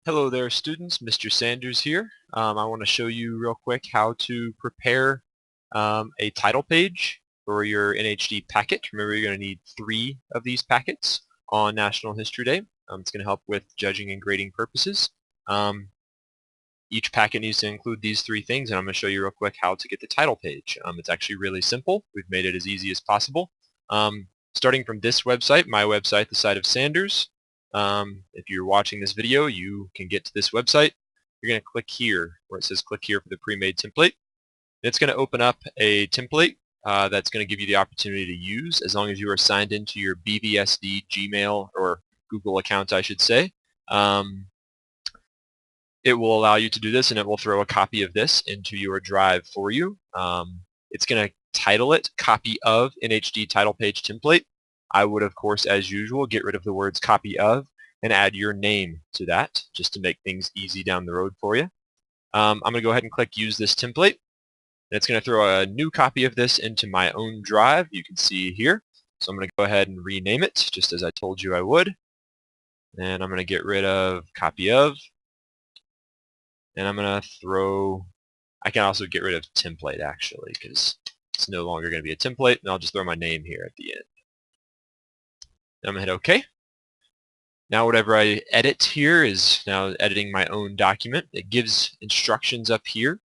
Hello there, students. Mr. Sanders here. I want to show you real quick how to prepare a title page for your NHD packet. Remember, you're going to need 3 of these packets on National History Day. It's going to help with judging and grading purposes. Each packet needs to include these 3 things, and I'm going to show you real quick how to get the title page. It's actually really simple. We've made it as easy as possible. Starting from this website, my website, the site of Sanders. If you're watching this video, you can get to this website. You're going to click here where it says click here for the pre-made template. It's going to open up a template that's going to give you the opportunity to use as long as you are signed into your BVSD Gmail or Google account, I should say. It will allow you to do this, and it will throw a copy of this into your drive for you. It's going to title it copy of NHD title page template. I would, of course, as usual, get rid of the words copy of and add your name to that just to make things easy down the road for you. I'm going to go ahead and click use this template. And it's going to throw a new copy of this into my own drive. You can see here. So I'm going to go ahead and rename it just as I told you I would. And I'm going to get rid of copy of. And I'm going to throw, I can also get rid of template actually because it's no longer going to be a template, and I'll just throw my name here at the end. And I'm going to hit OK. Now whatever I edit here is now editing my own document. It gives instructions up here.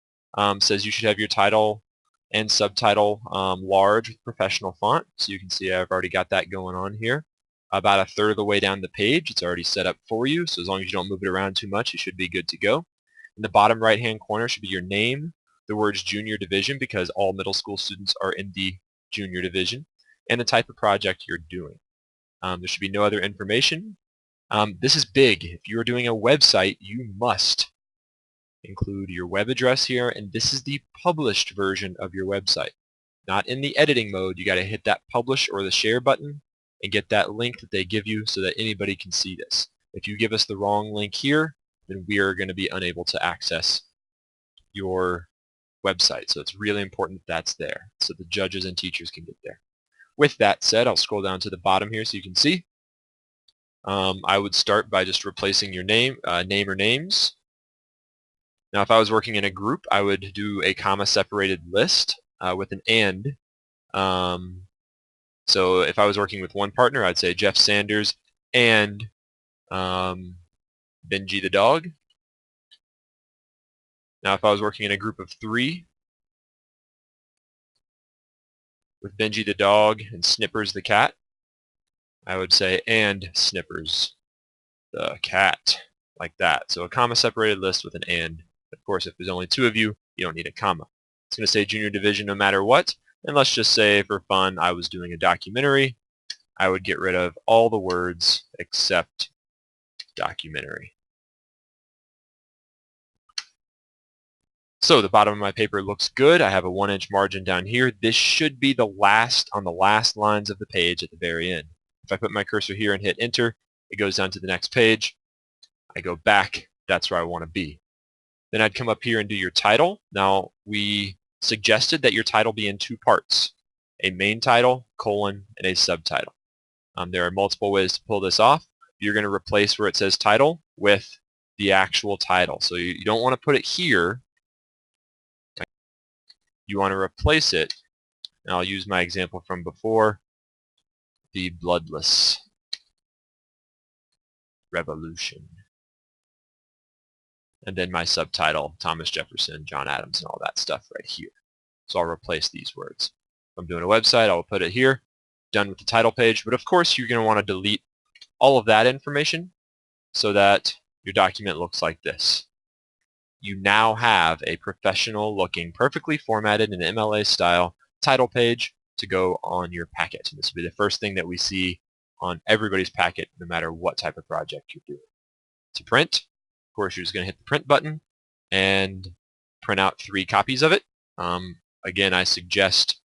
Says you should have your title and subtitle large with professional font. So you can see I've already got that going on here. About a third of the way down the page, it's already set up for you. So as long as you don't move it around too much, you should be good to go. In the bottom right-hand corner should be your name, the words junior division because all middle school students are in the junior division, and the type of project you're doing. There should be no other information. This is big. If you're doing a website, you must include your web address here, and this is the published version of your website. Not in the editing mode. You got to hit that publish or the share button and get that link that they give you so that anybody can see this. If you give us the wrong link here, then we are going to be unable to access your website. So it's really important that that's there so the judges and teachers can get there. With that said, I'll scroll down to the bottom here so you can see. I would start by just replacing your name or names. Now if I was working in a group, I would do a comma separated list with an and. So if I was working with one partner, I'd say Jeff Sanders and Benji the dog. Now if I was working in a group of 3 with Benji the dog and Snippers the cat, I would say and Snippers the cat, like that. So a comma separated list with an and. Of course, if there's only 2 of you, you don't need a comma. It's going to say junior division no matter what. And let's just say for fun I was doing a documentary. I would get rid of all the words except documentary. So the bottom of my paper looks good. I have a 1-inch margin down here. This should be the last on the last lines of the page at the very end. If I put my cursor here and hit enter, it goes down to the next page. I go back. That's where I want to be. Then I'd come up here and do your title. Now we suggested that your title be in 2 parts, a main title, colon, and a subtitle. There are multiple ways to pull this off. You're going to replace where it says title with the actual title. So you don't want to put it here. You want to replace it, and I'll use my example from before, the bloodless revolution. And then my subtitle, Thomas Jefferson, John Adams, and all that stuff right here. So I'll replace these words. If I'm doing a website, I'll put it here, done with the title page. But of course, you're going to want to delete all of that information so that your document looks like this. You now have a professional looking, perfectly formatted in MLA style title page to go on your packet. And this will be the first thing that we see on everybody's packet, no matter what type of project you're doing. To print, of course, you're just going to hit the print button and print out 3 copies of it. Again, I suggest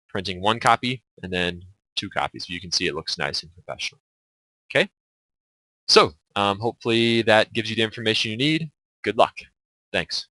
printing 1 copy and then 2 copies so you can see it looks nice and professional. Okay? So, hopefully that gives you the information you need. Good luck. Thanks.